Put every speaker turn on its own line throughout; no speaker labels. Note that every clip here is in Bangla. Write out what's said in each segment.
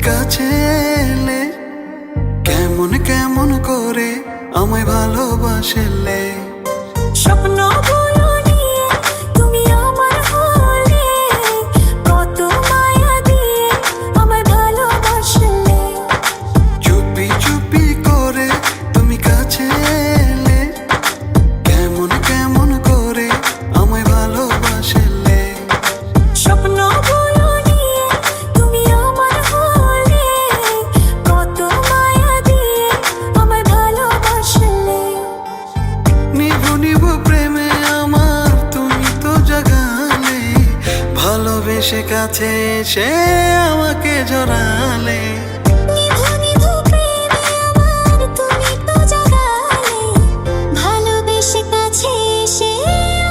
কাছে এলে কেমন কেমন করে আমায় ভালোবাসলে।
স্বপ্ন বলো নিয়ে তুমি আমার হলে, কত মায়া দিয়ে আমায় ভালোবাসলে।
চুপি চুপি করে তুমি কাছে এলে কেমন কেমন করে আমায় ভালোবাসলে।
স্বপ্ন বলো নিয়ে তুমি আমার হলে, কত মায়া দিয়ে আমায় ভালোবাসলে।
নিভু নিভু প্রেমে আমার তুমি তো জাগালে, ভালোবেসে কাছে এসে আমাকে জড়ালে।
নিভু নিভু প্রেমে আমার তুমি তো জাগালে, ভালোবেসে কাছে এসে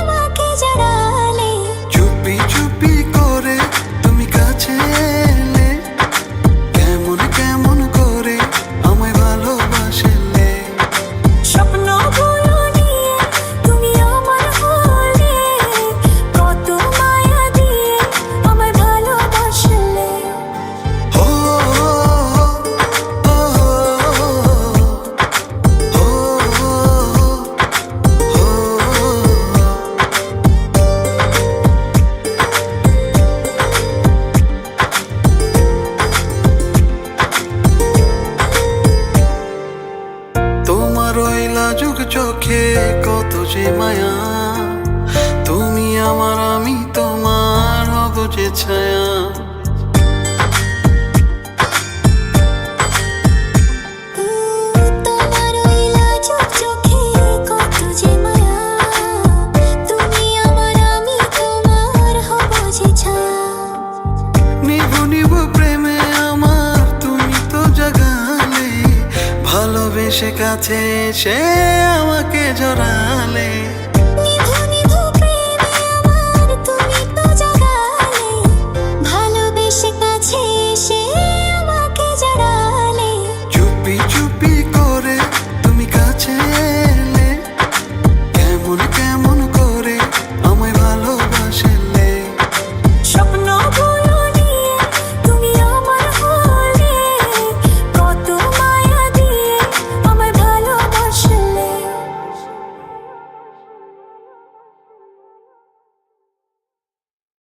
আমাকে জড়ালে।
চুপি চুপি করে তুমি কাছে এলে কেমন কেমন করে আমায় ভালোবাসলে।
স্বপ্ন বলো নিয়ে তুমি আমার হলে, কত মায়া দিয়ে আমায় ভালোবাসলে।
ও ও ও তোমার ওই লাজুক চোখে কত যে মায়া, তুমি আমার আমি তোমার হব যে ছায়া।
তোমার ওই লাজুক চোখে কত যে মায়া, তুমি আমার আমি তোমার হব যে ছায়া।
নিভু নিভু প্রেমে আমার তুমি তো জাগালে, ভালোবেসে কাছে এসে